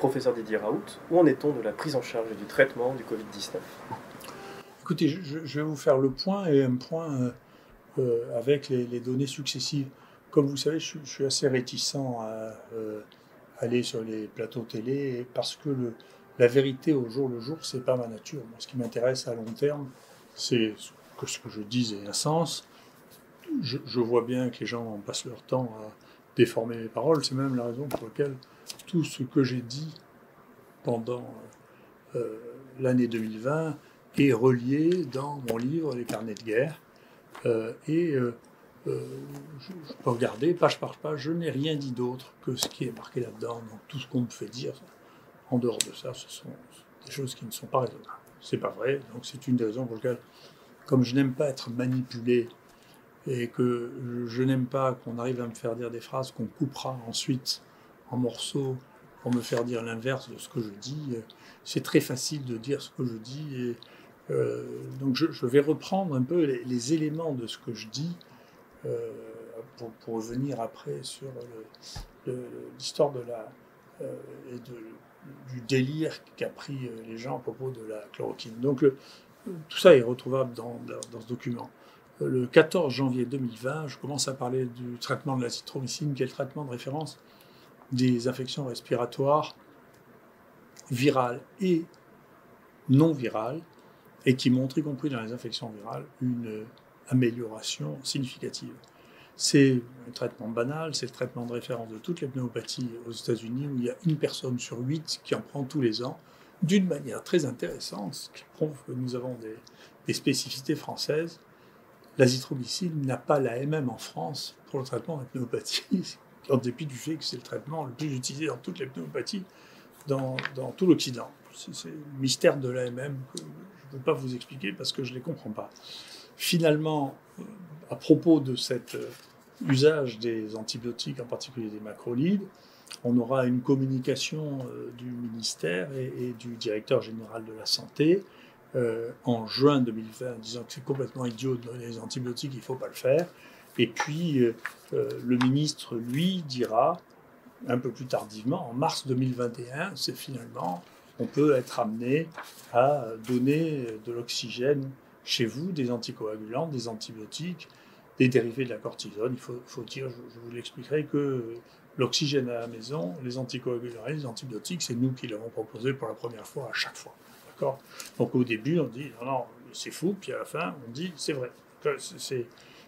Professeur Didier Raoult, où en est-on de la prise en charge et du traitement du Covid-19? Écoutez, je vais vous faire le point et un point avec les données successives. Comme vous savez, je suis assez réticent à aller sur les plateaux télé parce que la vérité au jour le jour, c'est pas ma nature. Moi, ce qui m'intéresse à long terme, c'est que ce que je dis ait un sens. Je vois bien que les gens passent leur temps à déformer mes paroles. C'est même la raison pour laquelle tout ce que j'ai dit pendant euh, l'année 2020 est relié dans mon livre Les carnets de guerre. Je peux regarder page par page, je n'ai rien dit d'autre que ce qui est marqué là-dedans. Donc tout ce qu'on me fait dire, en dehors de ça, ce sont des choses qui ne sont pas raisonnables. C'est pas vrai, donc c'est une des raisons pour lesquelles, comme je n'aime pas être manipulé et que je n'aime pas qu'on arrive à me faire dire des phrases qu'on coupera ensuite en morceaux pour me faire dire l'inverse de ce que je dis, c'est très facile de dire ce que je dis. Donc je vais reprendre un peu les éléments de ce que je dis euh, pour revenir après sur l'histoire de et du délire qu'a pris les gens à propos de la chloroquine. Donc tout ça est retrouvable dans ce document. Le 14 janvier 2020, je commence à parler du traitement de l'azithromycine, qui est le traitement de référence des infections respiratoires virales et non virales, et qui montre, y compris dans les infections virales, une amélioration significative. C'est un traitement banal, c'est le traitement de référence de toutes les pneumopathies aux États-Unis, où il y a une personne sur 8 qui en prend tous les ans, d'une manière très intéressante, ce qui prouve que nous avons des spécificités françaises. L'azithromycine n'a pas la MM en France pour le traitement de la pneumopathie, en dépit du fait que c'est le traitement le plus utilisé dans toutes les pneumopathies dans tout l'Occident. C'est le mystère de l'AMM que je ne peux pas vous expliquer parce que je ne les comprends pas. Finalement, à propos de cet usage des antibiotiques, en particulier des macrolides, on aura une communication du ministère et du directeur général de la santé en juin 2020 en disant que c'est complètement idiot de donner les antibiotiques, il ne faut pas le faire. Et puis le ministre, lui, dira un peu plus tardivement, en mars 2021, c'est finalement, on peut être amené à donner de l'oxygène chez vous, des anticoagulants, des antibiotiques, des dérivés de la cortisone. Il faut dire, je vous l'expliquerai, que l'oxygène à la maison, les anticoagulants et les antibiotiques, c'est nous qui l'avons proposé pour la première fois à chaque fois. D'accord ? Donc au début, on dit non, non, c'est fou, puis à la fin, on dit c'est vrai.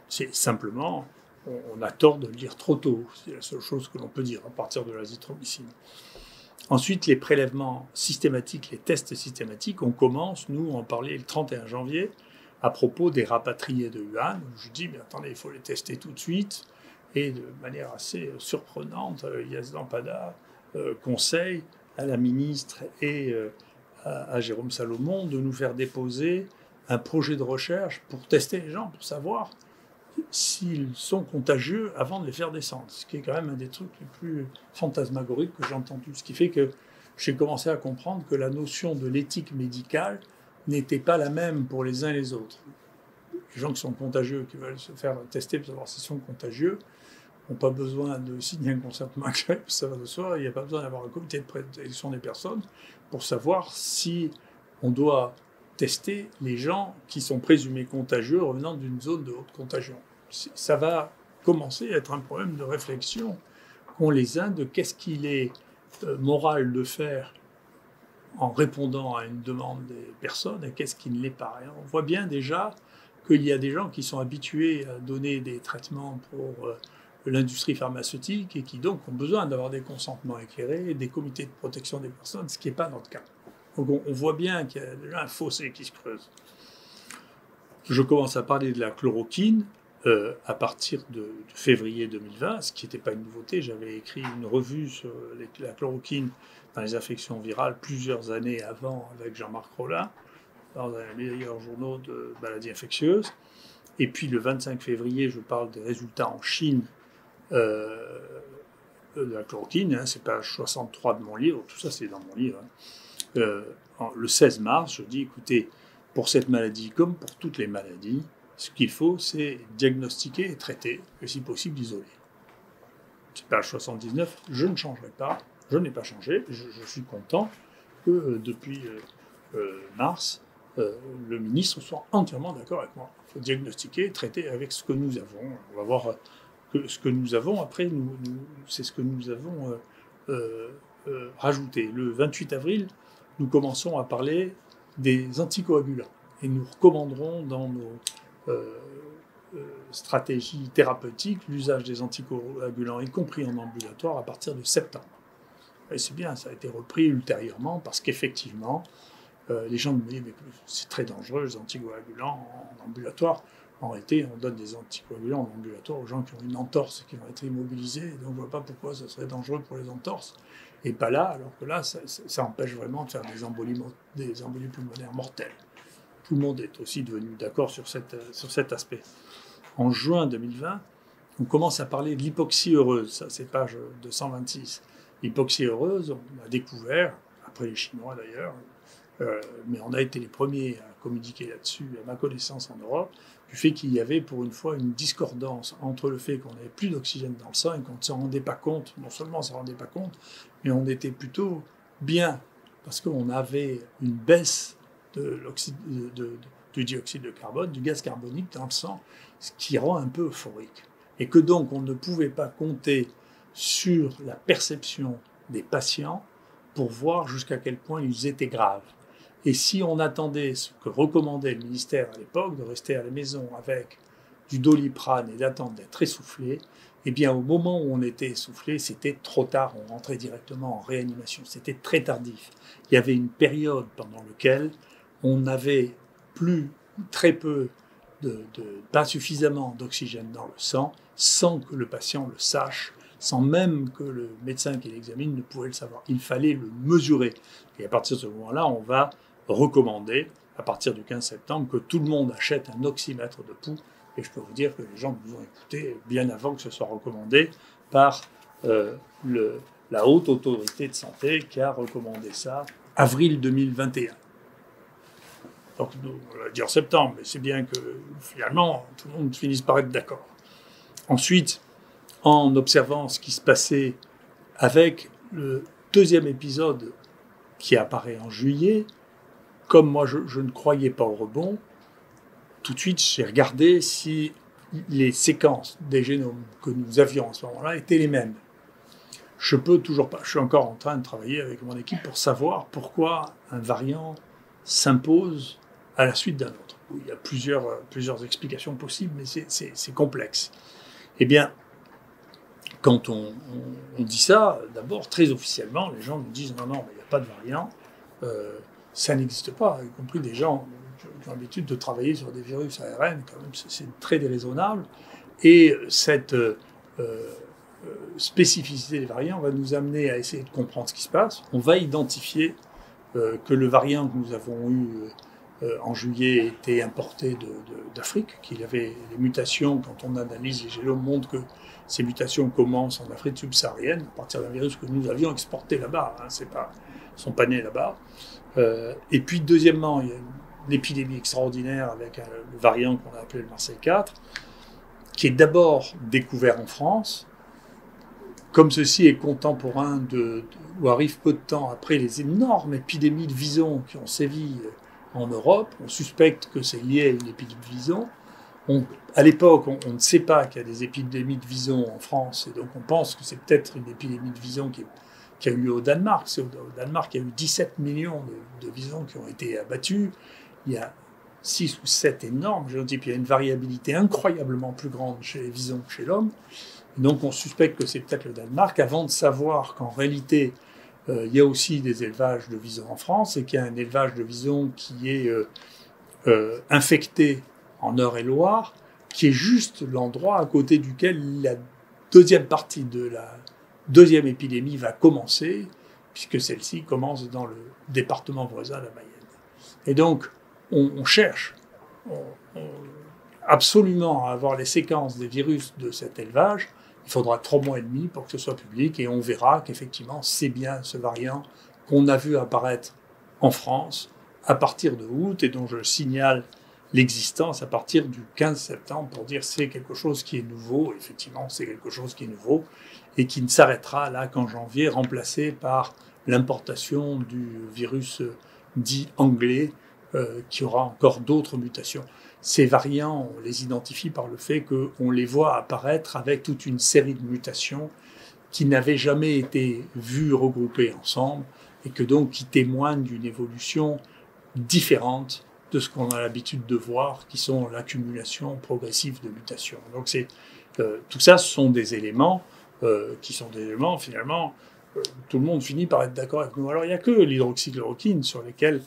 C'est simplement on a tort de le dire trop tôt. C'est la seule chose que l'on peut dire à partir de l'azithromycine. Ensuite, les prélèvements systématiques, les tests systématiques, on commence, nous, on en parlait le 31 janvier, à propos des rapatriés de Wuhan. Je dis, mais attendez, il faut les tester tout de suite. Et de manière assez surprenante, Yazdan Pada conseille à la ministre et à Jérôme Salomon de nous faire déposer un projet de recherche pour tester les gens, pour savoir s'ils sont contagieux avant de les faire descendre, ce qui est quand même un des trucs les plus fantasmagoriques que j'ai entendu. Ce qui fait que j'ai commencé à comprendre que la notion de l'éthique médicale n'était pas la même pour les uns et les autres. Les gens qui sont contagieux, qui veulent se faire tester pour savoir s'ils sont contagieux, n'ont pas besoin de signer un consentement agréable, ça va de soi, il n'y a pas besoin d'avoir un comité de protection des personnes pour savoir si on doit tester les gens qui sont présumés contagieux revenant d'une zone de haute contagion. Ça va commencer à être un problème de réflexion qu'ont les uns de qu'est-ce qu'il est moral de faire en répondant à une demande des personnes et qu'est-ce qui ne l'est pas. Et on voit bien déjà qu'il y a des gens qui sont habitués à donner des traitements pour l'industrie pharmaceutique et qui donc ont besoin d'avoir des consentements éclairés, des comités de protection des personnes, ce qui n'est pas notre cas. Donc on voit bien qu'il y a déjà un fossé qui se creuse. Je commence à parler de la chloroquine à partir de février 2020, ce qui n'était pas une nouveauté. J'avais écrit une revue sur la chloroquine dans les infections virales plusieurs années avant avec Jean-Marc Rollin, dans un des meilleurs journaux de maladies infectieuses. Et puis le 25 février, je parle des résultats en Chine de la chloroquine, c'est page 63 de mon livre, tout ça c'est dans mon livre. Le 16 mars, je dis, écoutez, pour cette maladie comme pour toutes les maladies, ce qu'il faut, c'est diagnostiquer et traiter, et si possible isoler. C'est page 79, je ne changerai pas, je n'ai pas changé. Je suis content que depuis mars, le ministre soit entièrement d'accord avec moi. Il faut diagnostiquer, traiter avec ce que nous avons. On va voir ce que nous avons. Après, c'est ce que nous avons rajouté. Le 28 avril, nous commençons à parler des anticoagulants. Et nous recommanderons dans nos stratégies thérapeutiques l'usage des anticoagulants, y compris en ambulatoire, à partir de septembre. Et c'est bien, ça a été repris ultérieurement parce qu'effectivement, les gens me disent mais c'est très dangereux les anticoagulants en ambulatoire. En réalité, on donne des anticoagulants en ambulatoire aux gens qui ont une entorse et qui vont être immobilisés. Et donc, on ne voit pas pourquoi ça serait dangereux pour les entorses. Et pas là, alors que là, ça empêche vraiment de faire des embolies pulmonaires mortelles. Tout le monde est aussi devenu d'accord sur cet aspect. En juin 2020, on commence à parler de l'hypoxie heureuse. Ça, c'est page 226. L'hypoxie heureuse, on a découvert, après les Chinois d'ailleurs, mais on a été les premiers à communiquer là-dessus, à ma connaissance en Europe, du fait qu'il y avait pour une fois une discordance entre le fait qu'on n'avait plus d'oxygène dans le sang et qu'on ne s'en rendait pas compte. Non seulement on ne s'en rendait pas compte, mais on était plutôt bien, parce qu'on avait une baisse du dioxyde de carbone, du gaz carbonique dans le sang, ce qui rend un peu euphorique. Et que donc on ne pouvait pas compter sur la perception des patients pour voir jusqu'à quel point ils étaient graves. Et si on attendait ce que recommandait le ministère à l'époque, de rester à la maison avec du Doliprane et d'attendre d'être essoufflé, eh bien au moment où on était essoufflé, c'était trop tard, on rentrait directement en réanimation, c'était très tardif. Il y avait une période pendant laquelle on n'avait très peu, pas suffisamment d'oxygène dans le sang, sans que le patient le sache, sans même que le médecin qui l'examine ne pouvait le savoir. Il fallait le mesurer. Et à partir de ce moment-là, on va recommander, à partir du 15 septembre, que tout le monde achète un oxymètre de pouls. Et je peux vous dire que les gens nous ont écoutés bien avant que ce soit recommandé par la haute autorité de santé qui a recommandé ça avril 2021. Donc, on l'a dit en septembre, mais c'est bien que finalement, tout le monde finisse par être d'accord. Ensuite, en observant ce qui se passait avec le deuxième épisode qui apparaît en juillet, comme moi je ne croyais pas au rebond, tout de suite j'ai regardé si les séquences des génomes que nous avions à ce moment-là étaient les mêmes. Je peux toujours pas, je suis encore en train de travailler avec mon équipe pour savoir pourquoi un variant s'impose à la suite d'un autre. Il y a plusieurs explications possibles, mais c'est complexe. Eh bien, quand on dit ça, d'abord, très officiellement, les gens nous disent « Non, il n'y a pas de variant, ça n'existe pas », y compris des gens qui ont l'habitude de travailler sur des virus ARN, quand même, c'est très déraisonnable. Et cette spécificité des variants va nous amener à essayer de comprendre ce qui se passe. On va identifier que le variant que nous avons eu en juillet était importé d'Afrique, qu'il avait les mutations, quand on analyse les génomes, montrent que ces mutations commencent en Afrique subsaharienne, à partir d'un virus que nous avions exporté là-bas, ils ne sont pas nés là-bas. Et puis deuxièmement, il y a une épidémie extraordinaire avec le variant qu'on a appelé le Marseille 4, qui est d'abord découvert en France. Comme ceci est contemporain ou arrive peu de temps après les énormes épidémies de visons qui ont sévi en Europe, on suspecte que c'est lié à une épidémie de visons. À l'époque, on ne sait pas qu'il y a des épidémies de visons en France, et donc on pense que c'est peut-être une épidémie de visons qui a eu lieu au Danemark. Au Danemark, il y a eu 17 millions de visons qui ont été abattus. Il y a 6 ou 7 énormes génotypes. Il y a une variabilité incroyablement plus grande chez les visons que chez l'homme. Donc on suspecte que c'est peut-être le Danemark, avant de savoir qu'en réalité, il y a aussi des élevages de visons en France, et qu'il y a un élevage de visons qui est infecté en Eure-et-Loire, qui est juste l'endroit à côté duquel la deuxième partie de la deuxième épidémie va commencer, puisque celle-ci commence dans le département voisin, la Mayenne. Et donc, on cherche absolument à avoir les séquences des virus de cet élevage. Il faudra 3 mois et demi pour que ce soit public, et on verra qu'effectivement, c'est bien ce variant qu'on a vu apparaître en France à partir de août, et dont je signale l'existence à partir du 15 septembre pour dire c'est quelque chose qui est nouveau, effectivement c'est quelque chose qui est nouveau, et qui ne s'arrêtera là qu'en janvier, remplacé par l'importation du virus dit anglais, qui aura encore d'autres mutations. Ces variants, on les identifie par le fait qu'on les voit apparaître avec toute une série de mutations qui n'avaient jamais été vues regroupées ensemble, et que donc qui témoignent d'une évolution différente de ce qu'on a l'habitude de voir, qui sont l'accumulation progressive de mutations. Donc tout ça, ce sont des éléments qui sont des éléments, finalement, tout le monde finit par être d'accord avec nous. Alors, il n'y a que l'hydroxychloroquine sur lesquels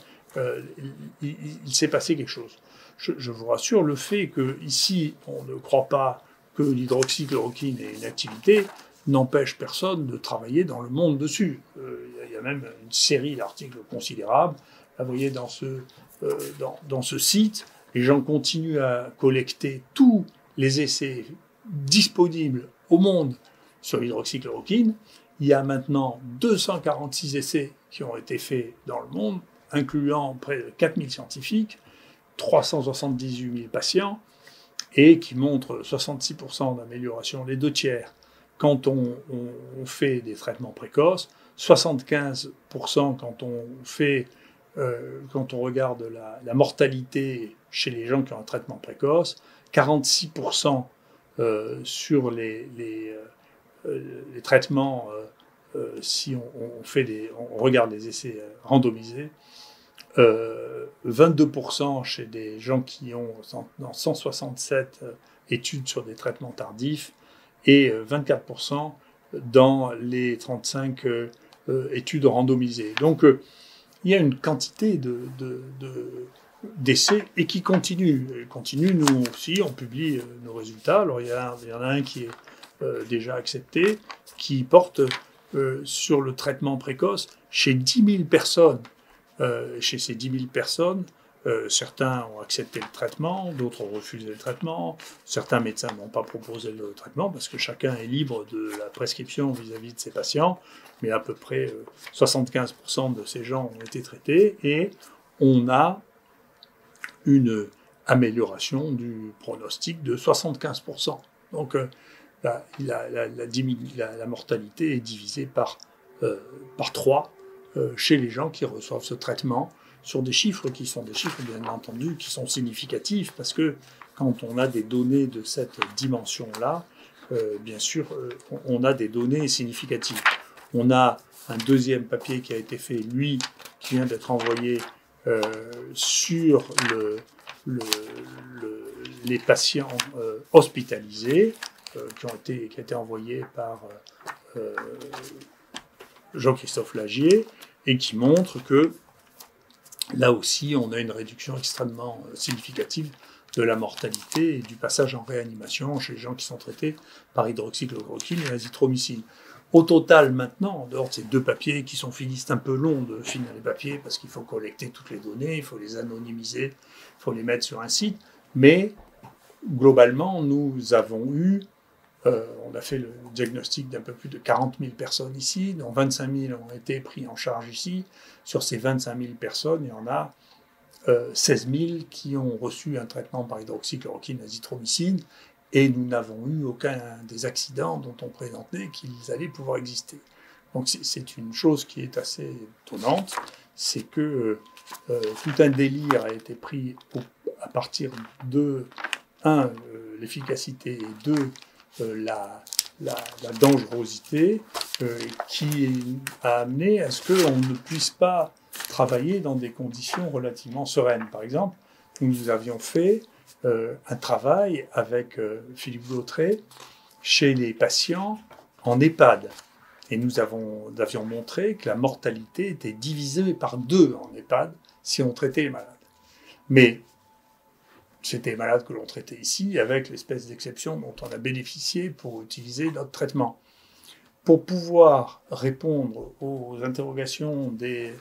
il s'est passé quelque chose. Je vous rassure, le fait qu'ici, on ne croit pas que l'hydroxychloroquine ait une activité n'empêche personne de travailler dans le monde dessus. Il y a même une série d'articles considérables. Là, vous voyez, dans ce site, les gens continuent à collecter tous les essais disponibles au monde sur l'hydroxychloroquine. Il y a maintenant 246 essais qui ont été faits dans le monde, incluant près de 4000 scientifiques, 378 000 patients, et qui montrent 66% d'amélioration, les 2/3, quand on fait des traitements précoces, 75% quand on regarde la mortalité chez les gens qui ont un traitement précoce, 46% sur les traitements si on regarde les essais randomisés, 22% chez des gens qui ont dans 167 études sur des traitements tardifs et 24% dans les 35 études randomisées. Donc il y a une quantité d'essais et qui continue. Nous aussi, on publie nos résultats. Alors il y en a un qui est déjà accepté, qui porte sur le traitement précoce chez 10 000 personnes. Chez ces 10 000 personnes, certains ont accepté le traitement, d'autres ont refusé le traitement, certains médecins n'ont pas proposé le traitement parce que chacun est libre de la prescription vis-à-vis de ses patients, mais à peu près 75% de ces gens ont été traités et on a une amélioration du pronostic de 75%. Donc la mortalité est divisée par 3 chez les gens qui reçoivent ce traitement, sur des chiffres qui sont des chiffres, bien entendu, qui sont significatifs, parce que quand on a des données de cette dimension-là, bien sûr, on a des données significatives. On a un deuxième papier qui a été fait, lui, qui vient d'être envoyé sur les patients hospitalisés, qui a été envoyé par Jean-Christophe Lagier, et qui montre que là aussi, on a une réduction extrêmement significative de la mortalité et du passage en réanimation chez les gens qui sont traités par hydroxychloroquine et azithromycine. Au total, maintenant, en dehors de ces 2 papiers qui sont finis, c'est un peu long de finir les papiers parce qu'il faut collecter toutes les données, il faut les anonymiser, il faut les mettre sur un site, mais globalement, nous avons eu on a fait le diagnostic d'un peu plus de 40 000 personnes ici, dont 25 000 ont été pris en charge ici. Sur ces 25 000 personnes, il y en a 16 000 qui ont reçu un traitement par hydroxychloroquine azithromycine, et nous n'avons eu aucun des accidents dont on présentait qu'ils allaient pouvoir exister. Donc c'est une chose qui est assez étonnante, c'est que tout un délire a été pris à partir de, 1, l'efficacité, et 2, la dangerosité qui a amené à ce qu'on ne puisse pas travailler dans des conditions relativement sereines. Par exemple, nous avions fait un travail avec Philippe Gautret chez les patients en EHPAD. Et nous avions montré que la mortalité était divisée par 2 en EHPAD si on traitait les malades. Mais c'était les malades que l'on traitait ici, avec l'espèce d'exception dont on a bénéficié pour utiliser notre traitement. Pour pouvoir répondre aux interrogations des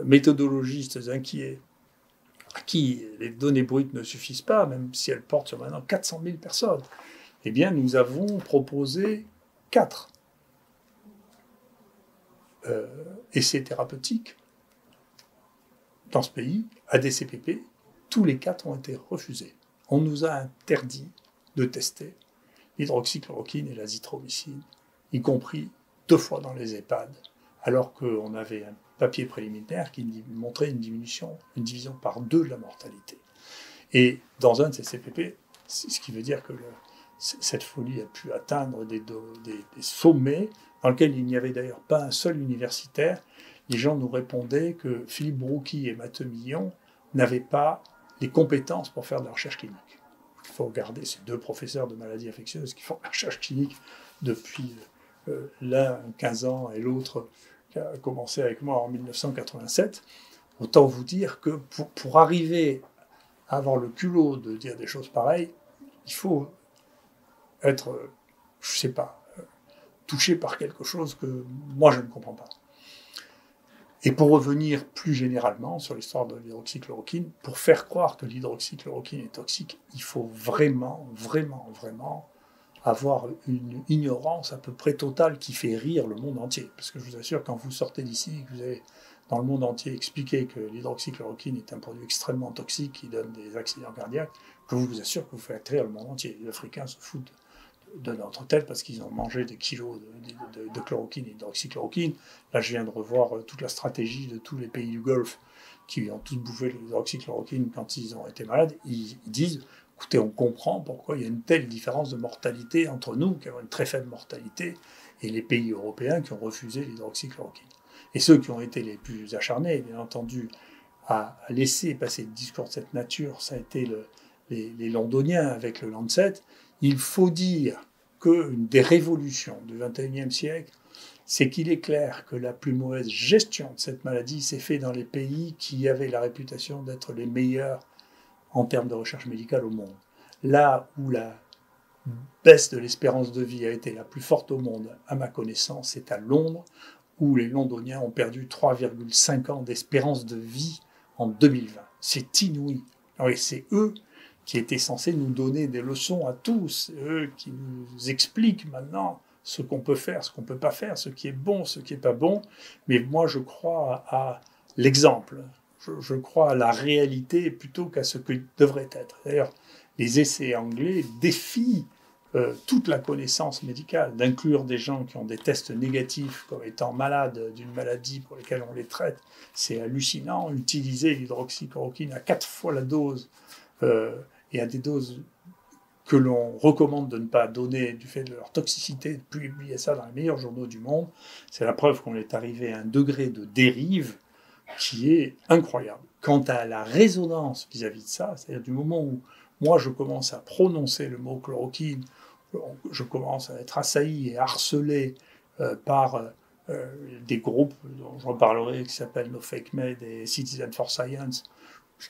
méthodologistes inquiets, à qui les données brutes ne suffisent pas, même si elles portent sur maintenant 400 000 personnes, eh bien, nous avons proposé 4 essais thérapeutiques dans ce pays, à des CPP, tous les 4 ont été refusés. On nous a interdit de tester l'hydroxychloroquine et l'azithromycine, y compris 2 fois dans les EHPAD, alors qu'on avait un papier préliminaire qui montrait une division par 2 de la mortalité. Et dans un de ces CPP, ce qui veut dire que cette folie a pu atteindre des sommets dans lesquels il n'y avait d'ailleurs pas un seul universitaire. Les gens nous répondaient que Philippe Broucky et Mathieu Millon n'avaient pas les compétences pour faire de la recherche clinique. Il faut regarder ces 2 professeurs de maladies infectieuses qui font de la recherche clinique depuis l'un 15 ans et l'autre qui a commencé avec moi en 1987. Autant vous dire que pour arriver à avoir le culot de dire des choses pareilles, il faut être, je ne sais pas, touché par quelque chose que moi je ne comprends pas. Et pour revenir plus généralement sur l'histoire de l'hydroxychloroquine, pour faire croire que l'hydroxychloroquine est toxique, il faut vraiment, vraiment, vraiment avoir une ignorance à peu près totale qui fait rire le monde entier. Parce que je vous assure, quand vous sortez d'ici, que vous avez dans le monde entier expliqué que l'hydroxychloroquine est un produit extrêmement toxique qui donne des accidents cardiaques, je vous assure que vous faites rire le monde entier. Les Africains se foutent de notre tête parce qu'ils ont mangé des kilos de chloroquine et d'hydroxychloroquine. Là, je viens de revoir toute la stratégie de tous les pays du Golfe qui ont tous bouffé l'hydroxychloroquine quand ils ont été malades. Ils disent, écoutez, on comprend pourquoi il y a une telle différence de mortalité entre nous, qui avons une très faible mortalité, et les pays européens qui ont refusé l'hydroxychloroquine. Et ceux qui ont été les plus acharnés, bien entendu, à laisser passer le discours de cette nature, ça a été les Londoniens avec le Lancet. Il faut dire qu'une des révolutions du XXIe siècle, c'est qu'il est clair que la plus mauvaise gestion de cette maladie s'est faite dans les pays qui avaient la réputation d'être les meilleurs en termes de recherche médicale au monde. Là où la baisse de l'espérance de vie a été la plus forte au monde, à ma connaissance, c'est à Londres, où les Londoniens ont perdu 3,5 ans d'espérance de vie en 2020. C'est inouï. Et c'est eux qui étaient censés nous donner des leçons à tous, eux qui nous expliquent maintenant ce qu'on peut faire, ce qu'on ne peut pas faire, ce qui est bon, ce qui n'est pas bon. Mais moi, je crois à l'exemple, je crois à la réalité plutôt qu'à ce que devrait être. D'ailleurs, les essais anglais défient toute la connaissance médicale, d'inclure des gens qui ont des tests négatifs comme étant malades d'une maladie pour laquelle on les traite. C'est hallucinant. Utiliser l'hydroxychloroquine à 4 fois la dose et à des doses que l'on recommande de ne pas donner du fait de leur toxicité, de publier ça dans les meilleurs journaux du monde, c'est la preuve qu'on est arrivé à un degré de dérive qui est incroyable. Quant à la résonance vis-à-vis de ça, c'est-à-dire du moment où moi je commence à prononcer le mot chloroquine, je commence à être assailli et harcelé par des groupes dont je reparlerai, qui s'appellent No Fake Med et Citizen for Science,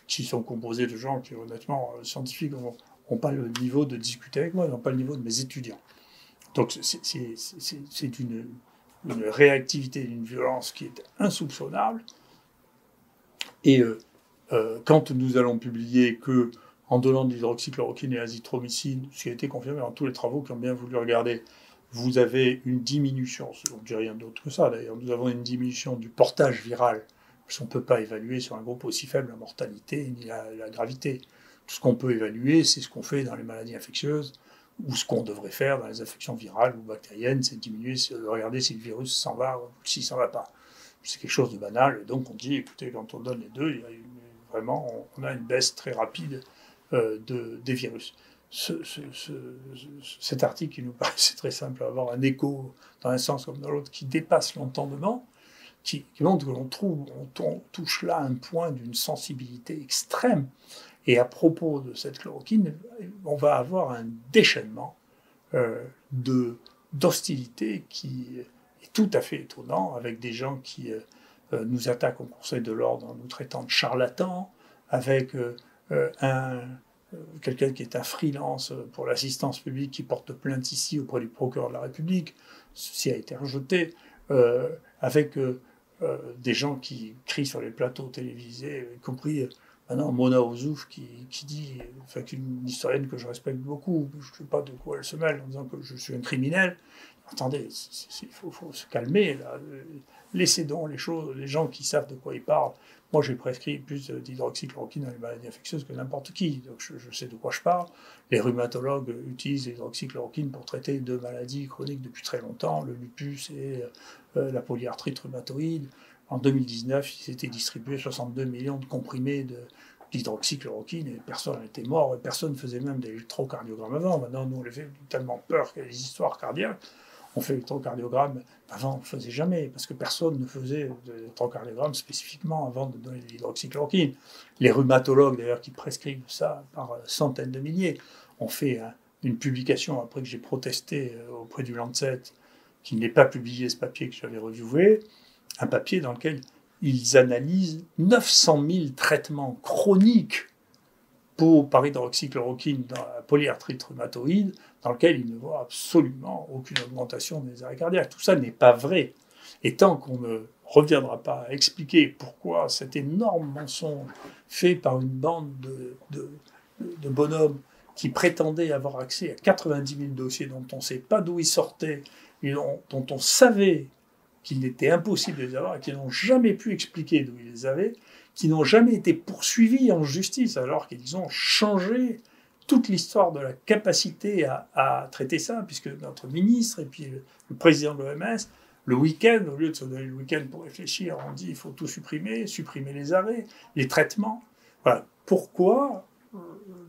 qui sont composés de gens qui, honnêtement, scientifiques, n'ont pas le niveau de discuter avec moi, n'ont pas le niveau de mes étudiants. Donc c'est une réactivité, une violence qui est insoupçonnable. Et quand nous allons publier que, en donnant de l'hydroxychloroquine et l'azithromycine, ce qui a été confirmé dans tous les travaux qui ont bien voulu regarder, vous avez une diminution, on ne dit rien d'autre que ça d'ailleurs, nous avons une diminution du portage viral, parce qu'on ne peut pas évaluer sur un groupe aussi faible la mortalité ni la gravité. Tout ce qu'on peut évaluer, c'est ce qu'on fait dans les maladies infectieuses, ou ce qu'on devrait faire dans les infections virales ou bactériennes, c'est diminuer, regarder si le virus s'en va ou s'il s'en va pas. C'est quelque chose de banal, et donc on dit, écoutez, quand on donne les deux, il y a vraiment, on a une baisse très rapide des virus. Cet article qui nous paraissait très simple à avoir un écho dans un sens comme dans l'autre, qui dépasse l'entendement, qui montre que on touche là un point d'une sensibilité extrême. Et à propos de cette chloroquine, on va avoir un déchaînement d'hostilité qui est tout à fait étonnant, avec des gens qui nous attaquent au Conseil de l'Ordre en nous traitant de charlatans, avec quelqu'un qui est un freelance pour l'assistance publique qui porte plainte ici auprès du procureur de la République, ceci a été rejeté, avec des gens qui crient sur les plateaux télévisés, y compris maintenant Mona Ozouf qui dit, enfin une historienne que je respecte beaucoup, je ne sais pas de quoi elle se mêle en disant que je suis un criminel. Attendez, il faut se calmer là. laissez donc les gens qui savent de quoi ils parlent. Moi, j'ai prescrit plus d'hydroxychloroquine dans les maladies infectieuses que n'importe qui, donc je sais de quoi je parle. Les rhumatologues utilisent l'hydroxychloroquine pour traiter deux maladies chroniques depuis très longtemps, le lupus et la polyarthrite rhumatoïde. En 2019, il s'était distribué 62 millions de comprimés d'hydroxychloroquine et personne n'était mort, et personne ne faisait même des électrocardiogrammes avant. Maintenant, nous, on les fait tellement peur qu'il y a des histoires cardiaques. On fait l'électrocardiogramme, avant on ne le faisait jamais, parce que personne ne faisait d'électrocardiogramme spécifiquement avant de donner de l'hydroxychloroquine. Les rhumatologues, d'ailleurs, qui prescrivent ça par centaines de milliers, ont fait une publication, après que j'ai protesté auprès du Lancet, qui n'est pas publié ce papier que j'avais reviewé, un papier dans lequel ils analysent 900 000 traitements chroniques par hydroxychloroquine dans la polyarthrite rhumatoïde, dans lequel il ne voit absolument aucune augmentation des arrêts cardiaques. Tout ça n'est pas vrai. Et tant qu'on ne reviendra pas à expliquer pourquoi cet énorme mensonge fait par une bande de bonhommes qui prétendaient avoir accès à 90 000 dossiers dont on ne sait pas d'où ils sortaient, et dont on savait qu'il était impossible de les avoir, et qui n'ont jamais pu expliquer d'où ils les avaient, qui n'ont jamais été poursuivis en justice, alors qu'ils ont changé toute l'histoire de la capacité à traiter ça, puisque notre ministre et puis le président de l'OMS, le week-end, au lieu de se donner le week-end pour réfléchir, on dit il faut tout supprimer les arrêts, les traitements. Voilà. Pourquoi,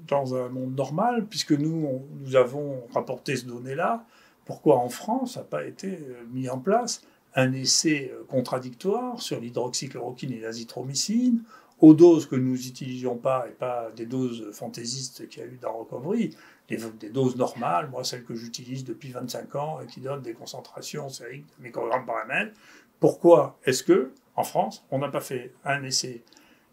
dans un monde normal, puisque nous avons rapporté ce donné-là, pourquoi en France n'a pas été mis en place un essai contradictoire sur l'hydroxychloroquine et l'azithromycine, aux doses que nous n'utilisions pas, et pas des doses fantaisistes qu'il y a eu dans Recovery, des doses normales, moi celles que j'utilise depuis 25 ans et qui donnent des concentrations sériques de microgrammes par ml. Pourquoi est-ce que, en France, on n'a pas fait un essai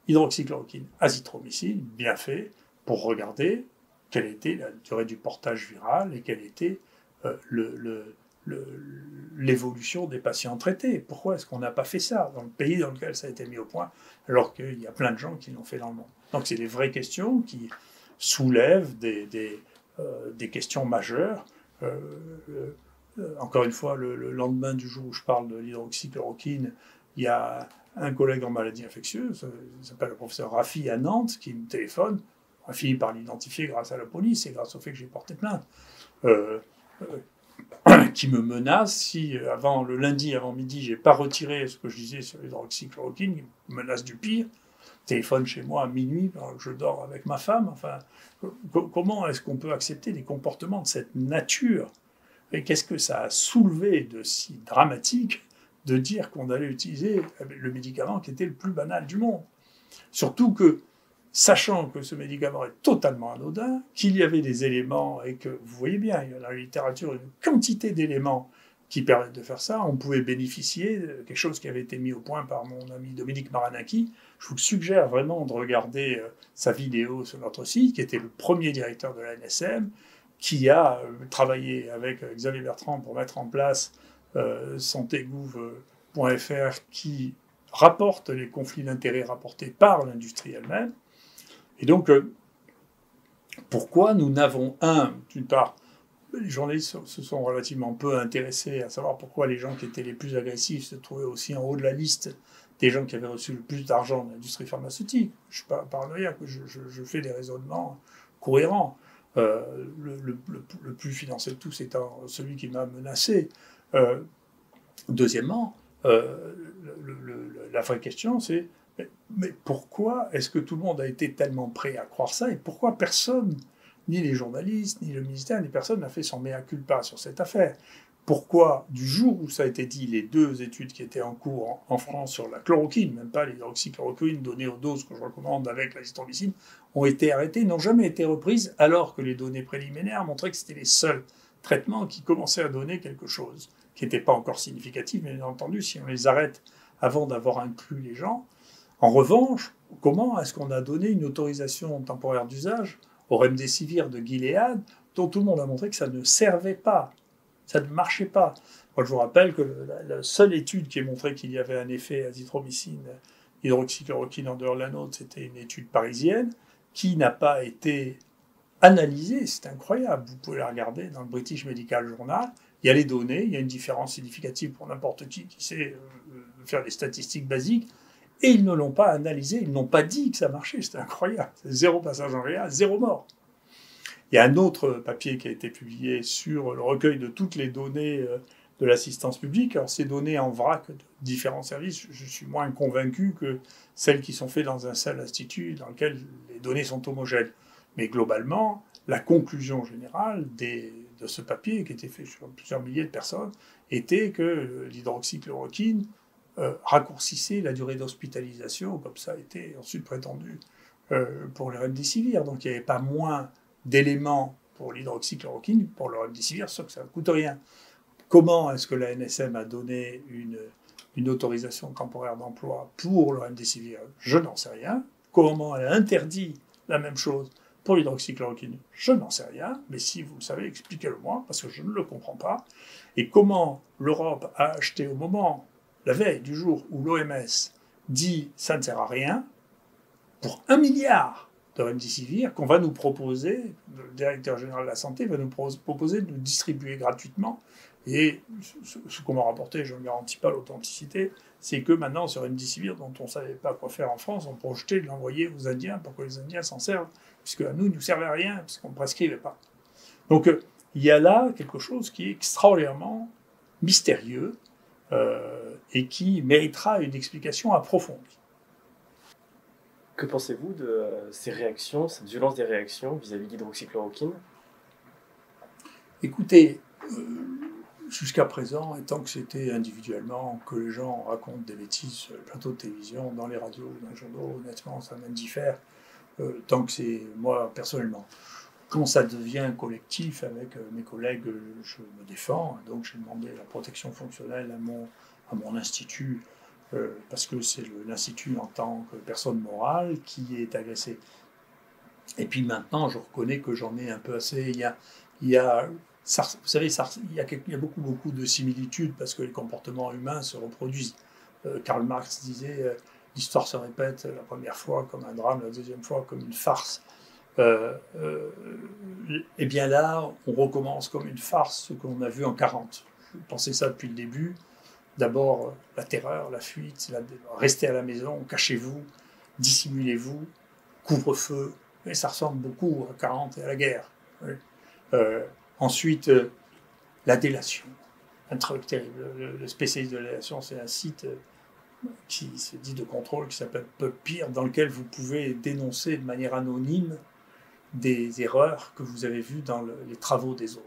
hydroxychloroquine, azithromycine, bien fait, pour regarder quelle était la durée du portage viral et quelle était l'évolution des patients traités. Pourquoi est-ce qu'on n'a pas fait ça dans le pays dans lequel ça a été mis au point, alors qu'il y a plein de gens qui l'ont fait dans le monde? Donc c'est des vraies questions qui soulèvent des questions majeures. Encore une fois, le lendemain du jour où je parle de l'hydroxychloroquine, il y a un collègue en maladie infectieuse, il s'appelle le professeur Rafi à Nantes, qui me téléphone. On a fini par l'identifier grâce à la police et grâce au fait que j'ai porté plainte. Qui me menace si le lundi avant midi j'ai pas retiré ce que je disais sur l'hydroxychloroquine, il me menace du pire, téléphone chez moi à minuit, je dors avec ma femme. Enfin, comment est-ce qu'on peut accepter des comportements de cette nature? Et qu'est-ce que ça a soulevé de si dramatique de dire qu'on allait utiliser le médicament qui était le plus banal du monde? Surtout que, sachant que ce médicament est totalement anodin, qu'il y avait des éléments, et que vous voyez bien, il y a dans la littérature une quantité d'éléments qui permettent de faire ça, on pouvait bénéficier de quelque chose qui avait été mis au point par mon ami Dominique Maranaki. Je vous suggère vraiment de regarder sa vidéo sur notre site, qui était le premier directeur de la NSM, qui a travaillé avec Xavier Bertrand pour mettre en place santegouv.fr, qui rapporte les conflits d'intérêts rapportés par l'industrie elle-même. Et donc, pourquoi nous n'avons d'une part, les journalistes se sont relativement peu intéressés à savoir pourquoi les gens qui étaient les plus agressifs se trouvaient aussi en haut de la liste des gens qui avaient reçu le plus d'argent de l'industrie pharmaceutique. Je ne suis pas paranoïaque, je fais des raisonnements cohérents. Le plus financé de tous étant celui qui m'a menacé. Deuxièmement, la vraie question, c'est mais pourquoi est-ce que tout le monde a été tellement prêt à croire ça, et pourquoi personne, ni les journalistes, ni le ministère, ni personne n'a fait son mea culpa sur cette affaire? Pourquoi, du jour où ça a été dit, les deux études qui étaient en cours en France sur la chloroquine, même pas l'hydroxychloroquine donnée aux doses que je recommande avec l'azithromycine, ont été arrêtées, n'ont jamais été reprises, alors que les données préliminaires montraient que c'était les seuls traitements qui commençaient à donner quelque chose, qui n'était pas encore significatif, mais bien entendu, si on les arrête avant d'avoir inclus les gens. En revanche, comment est-ce qu'on a donné une autorisation temporaire d'usage au remdesivir de Gilead, dont tout le monde a montré que ça ne servait pas, ça ne marchait pas? Moi, je vous rappelle que la seule étude qui a montré qu'il y avait un effet azithromycine, hydroxychloroquine en dehors de la nôtre, c'était une étude parisienne qui n'a pas été analysée. C'est incroyable, vous pouvez la regarder dans le British Medical Journal. Il y a les données, il y a une différence significative pour n'importe qui sait faire des statistiques basiques, et ils ne l'ont pas analysé, ils n'ont pas dit que ça marchait, c'était incroyable. C'est 0 passage en réa, 0 mort. Il y a un autre papier qui a été publié sur le recueil de toutes les données de l'assistance publique. Alors, ces données en vrac de différents services, je suis moins convaincu que celles qui sont faites dans un seul institut dans lequel les données sont homogènes. Mais globalement, la conclusion générale de ce papier, qui était fait sur plusieurs milliers de personnes, était que l'hydroxychloroquine raccourcissait la durée d'hospitalisation, comme ça a été ensuite prétendu pour le remdesivir. Donc il n'y avait pas moins d'éléments pour l'hydroxychloroquine, pour le remdesivir, sauf que ça ne coûte rien. Comment est-ce que la NSM a donné une autorisation temporaire d'emploi pour le remdesivir? Je n'en sais rien. Comment elle a interdit la même chose pour l'hydroxychloroquine? Je n'en sais rien, mais si vous le savez, expliquez-le-moi, parce que je ne le comprends pas. Et comment l'Europe a acheté au moment, la veille du jour où l'OMS dit « ça ne sert à rien », pour 1 milliard de remdesivir qu'on va nous proposer, le directeur général de la santé va nous proposer de nous distribuer gratuitement. Et ce qu'on m'a rapporté, je ne garantis pas l'authenticité, c'est que maintenant, ce remdesivir dont on ne savait pas quoi faire en France, on projetait de l'envoyer aux Indiens pour que les Indiens s'en servent, puisque à nous, il ne nous servait à rien, puisqu'on ne prescrivait pas. Donc, il y a là quelque chose qui est extraordinairement mystérieux et qui méritera une explication approfondie. Que pensez-vous de ces réactions, cette violence des réactions vis-à-vis de l'hydroxychloroquine? Écoutez, jusqu'à présent, et tant que c'était individuellement, que les gens racontent des bêtises sur les plateaux de télévision, dans les radios, dans les journaux, honnêtement, ça m'indiffère, tant que c'est moi personnellement. Quand ça devient collectif avec mes collègues, je me défends, donc j'ai demandé la protection fonctionnelle à mon institut, parce que c'est l'institut en tant que personne morale qui est agressé. Et puis maintenant, je reconnais que j'en ai un peu assez. Vous savez, il y a beaucoup de similitudes parce que les comportements humains se reproduisent. Karl Marx disait l'histoire se répète la première fois comme un drame, la deuxième fois comme une farce. Et bien là, on recommence comme une farce ce qu'on a vu en 40. Je pensais ça depuis le début. D'abord, la terreur, la fuite, restez à la maison, cachez-vous, dissimulez-vous, couvre-feu. Et ça ressemble beaucoup à 40 et à la guerre. Oui. Ensuite, la délation. Un truc terrible. Le spécialiste de la délation, c'est un site qui se dit de contrôle, qui s'appelle Puppepeer, dans lequel vous pouvez dénoncer de manière anonyme des erreurs que vous avez vues dans les travaux des autres.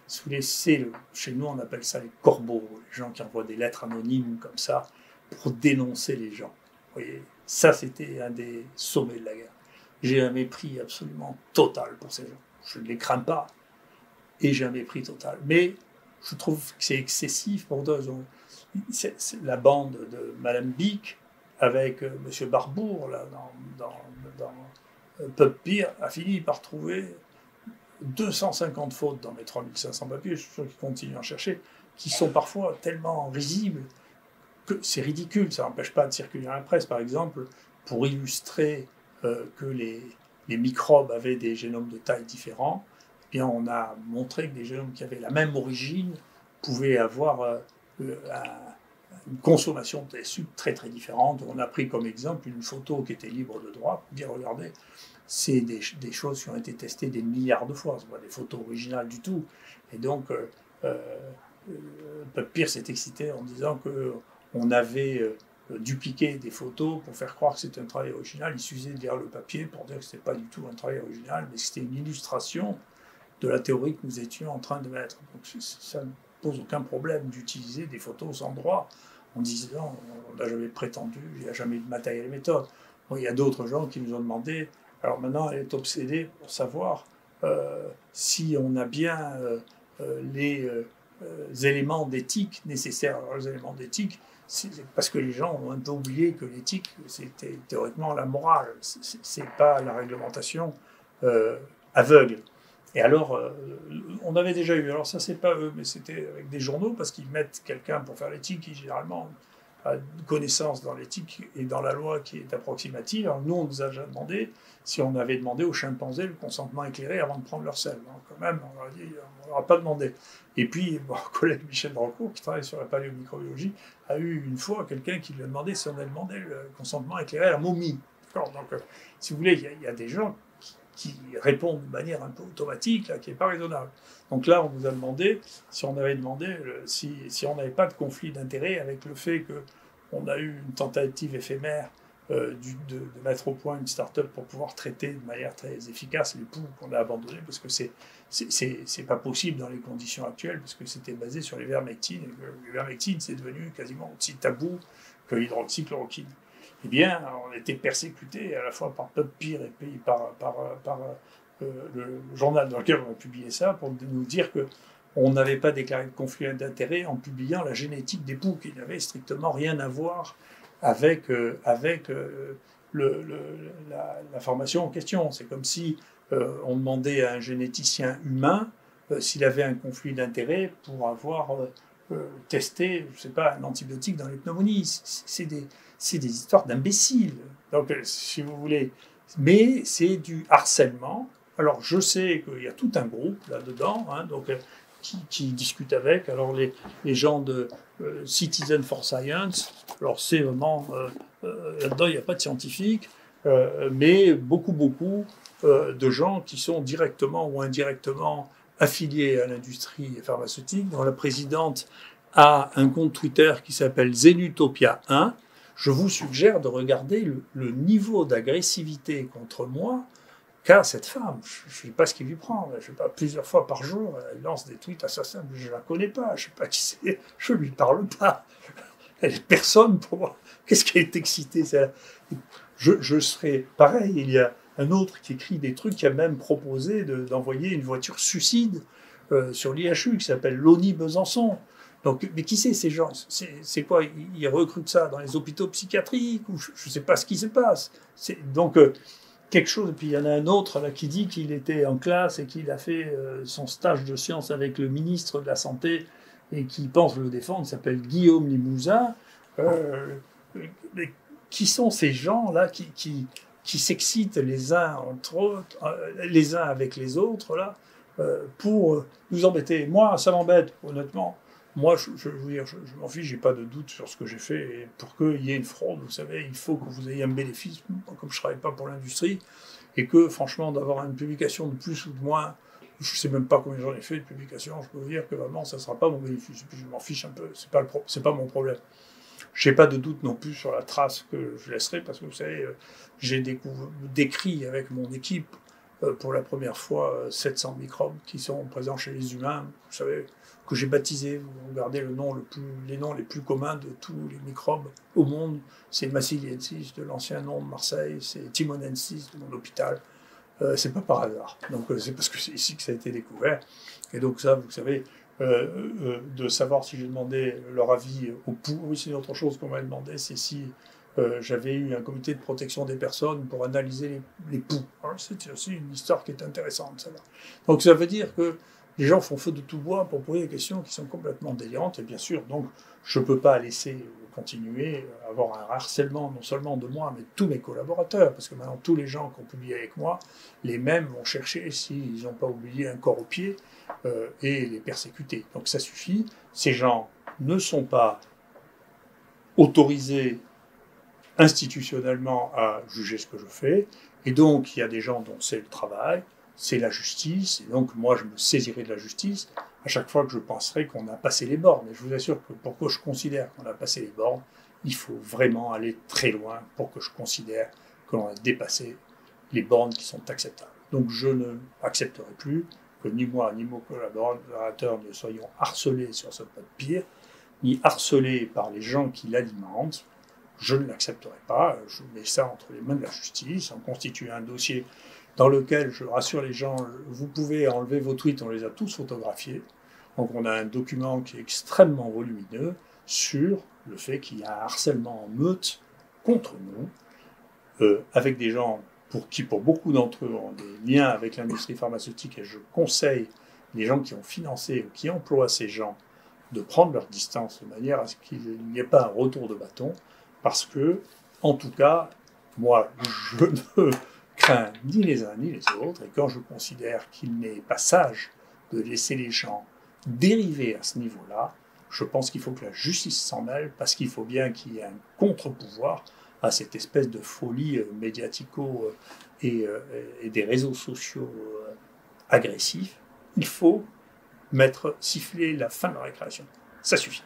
Chez nous, on appelle ça les corbeaux, les gens qui envoient des lettres anonymes comme ça pour dénoncer les gens. Vous voyez, ça, c'était un des sommets de la guerre. J'ai un mépris absolument total pour ces gens. Je ne les crains pas et j'ai un mépris total. Mais je trouve que c'est excessif pour deux raisons. C'est la bande de Madame Bic avec M. Barbour, là, dans Puppepeer, a fini par trouver 250 fautes dans mes 3500 papiers, je suis sûr qu'ils continuent à en chercher, qui sont parfois tellement risibles que c'est ridicule. Ça n'empêche pas de circuler dans la presse, par exemple, pour illustrer que les microbes avaient des génomes de taille différents. Eh bien, on a montré que des génomes qui avaient la même origine pouvaient avoir une consommation de sucre très très différente. On a pris comme exemple une photo qui était libre de droit pour dire regardez, c'est des choses qui ont été testées des milliards de fois, ce n'est pas des photos originales du tout. Et donc, Puppepeer s'est excité en disant qu'on avait dupliqué des photos pour faire croire que c'était un travail original. Il suffisait de lire le papier pour dire que ce n'était pas du tout un travail original, mais que c'était une illustration de la théorie que nous étions en train de mettre. Donc ça ne pose aucun problème d'utiliser des photos sans droit en disant on n'a jamais prétendu, il n'y a jamais eu de matériel et méthode. Bon, il y a d'autres gens qui nous ont demandé. Alors maintenant, elle est obsédée pour savoir si on a bien les éléments d'éthique nécessaires. Alors, les éléments d'éthique, c'est parce que les gens ont un peu oublié que l'éthique, c'était théoriquement la morale. C'est pas la réglementation aveugle. Et alors, on avait déjà eu, alors ça c'est pas eux, mais c'était avec des journaux, parce qu'ils mettent quelqu'un pour faire l'éthique qui généralement connaissance dans l'éthique et dans la loi qui est approximative. Alors nous, on nous a déjà demandé si on avait demandé aux chimpanzés le consentement éclairé avant de prendre leur sel. Donc quand même, on leur a dit, on leur a pas demandé. Et puis, mon collègue Michel Drancourt, qui travaille sur la paléomicrobiologie, a eu une fois quelqu'un qui lui a demandé si on avait demandé le consentement éclairé à la momie. Donc, si vous voulez, il y a des gens qui répondent de manière un peu automatique, là, qui n'est pas raisonnable. Donc là, on nous a demandé si on avait demandé si on n'avait pas de conflit d'intérêt avec le fait qu'on a eu une tentative éphémère de mettre au point une start-up pour pouvoir traiter de manière très efficace les poux qu'on a abandonnés, parce que c'est pas possible dans les conditions actuelles, parce que c'était basé sur les vermectines, et les vermectines, c'est devenu quasiment aussi tabou que l'hydroxychloroquine. Eh bien, on a été persécutés à la fois par PubPeer et puis par le journal dans lequel on a publié ça, pour nous dire qu'on n'avait pas déclaré de conflit d'intérêt en publiant la génétique des poux, qui n'avait strictement rien à voir avec la formation en question. C'est comme si on demandait à un généticien humain s'il avait un conflit d'intérêt pour avoir testé, je ne sais pas, un antibiotique dans les pneumonies. C'est des histoires d'imbéciles. Donc, si vous voulez, mais c'est du harcèlement. Alors, je sais qu'il y a tout un groupe là-dedans, donc, qui discute avec. Alors, les gens de Citizen for Science, alors c'est vraiment, là-dedans, il n'y a pas de scientifiques, mais beaucoup de gens qui sont directement ou indirectement affiliés à l'industrie pharmaceutique, dont la présidente a un compte Twitter qui s'appelle Zenutopia 1. Je vous suggère de regarder le niveau d'agressivité contre moi qu'a cette femme. Je ne sais pas ce qui lui prend. Je sais pas, plusieurs fois par jour, elle lance des tweets assassins. Je ne la connais pas. Je ne sais pas qui c'est. Je ne lui parle pas. Elle est personne pour moi. Qu'est-ce qu'elle est excitée, celle-là. Je serais pareil. Il y a un autre qui écrit des trucs, qui a même proposé d'envoyer une voiture suicide sur l'IHU qui s'appelle l'ONI Besançon. Donc, mais qui c'est ces gens? C'est quoi? Ils recrutent ça dans les hôpitaux psychiatriques, ou je ne sais pas ce qui se passe. Donc, quelque chose. Et puis il y en a un autre là, qui dit qu'il était en classe et qu'il a fait son stage de sciences avec le ministre de la Santé et qui pense le défendre. Il s'appelle Guillaume Limousin. Mais qui sont ces gens-là qui s'excitent les uns entre autres, les uns avec les autres là, pour nous embêter? Moi, ça m'embête, honnêtement. Moi, je veux dire, je m'en fiche, j'ai pas de doute sur ce que j'ai fait. Et pour qu'il y ait une fraude, vous savez, il faut que vous ayez un bénéfice. Comme je travaille pas pour l'industrie, et que franchement, d'avoir une publication de plus ou de moins, je sais même pas combien j'en ai fait de publications. Je peux vous dire que vraiment, ça sera pas mon bénéfice. Et puis, je m'en fiche un peu. C'est pas mon problème. J'ai pas de doute non plus sur la trace que je laisserai, parce que vous savez, j'ai décrit avec mon équipe pour la première fois 700 microbes qui sont présents chez les humains. Vous savez, que j'ai baptisé, vous regardez les noms les plus communs de tous les microbes au monde, c'est Massiliensis de l'ancien nom de Marseille, c'est Timonensis de mon hôpital, c'est pas par hasard, donc c'est parce que c'est ici que ça a été découvert, et donc ça, vous savez, de savoir si j'ai demandé leur avis aux poux, oui c'est une autre chose qu'on m'a demandé, c'est si j'avais eu un comité de protection des personnes pour analyser les poux. C'est aussi une histoire qui est intéressante, celle-là. Donc ça veut dire que les gens font feu de tout bois pour poser des questions qui sont complètement délirantes, et bien sûr, donc, je ne peux pas laisser continuer à avoir un harcèlement, non seulement de moi, mais de tous mes collaborateurs, parce que maintenant, tous les gens qui ont publié avec moi, les mêmes vont chercher s'ils n'ont pas oublié un corps au pied, et les persécuter. Donc ça suffit, ces gens ne sont pas autorisés institutionnellement à juger ce que je fais, et donc il y a des gens dont c'est le travail, c'est la justice, et donc moi je me saisirai de la justice à chaque fois que je penserai qu'on a passé les bornes. Et je vous assure que pour que je considère qu'on a passé les bornes, il faut vraiment aller très loin pour que je considère que l'on a dépassé les bornes qui sont acceptables. Donc je ne accepterai plus que ni moi ni mon collaborateur ne soyons harcelés sur ce PubPeer, ni harcelés par les gens qui l'alimentent. Je ne l'accepterai pas, je mets ça entre les mains de la justice, on constitue un dossier dans lequel, je rassure les gens, vous pouvez enlever vos tweets, on les a tous photographiés. Donc on a un document qui est extrêmement volumineux sur le fait qu'il y a un harcèlement en meute contre nous, avec des gens pour beaucoup d'entre eux, ont des liens avec l'industrie pharmaceutique, et je conseille les gens qui ont financé ou qui emploient ces gens de prendre leur distance de manière à ce qu'il n'y ait pas un retour de bâton, parce que, en tout cas, moi, je ne crains ni les uns ni les autres, et quand je considère qu'il n'est pas sage de laisser les gens dériver à ce niveau-là, je pense qu'il faut que la justice s'en mêle, parce qu'il faut bien qu'il y ait un contre-pouvoir à cette espèce de folie médiatico et des réseaux sociaux agressifs. Il faut siffler la fin de la récréation. Ça suffit.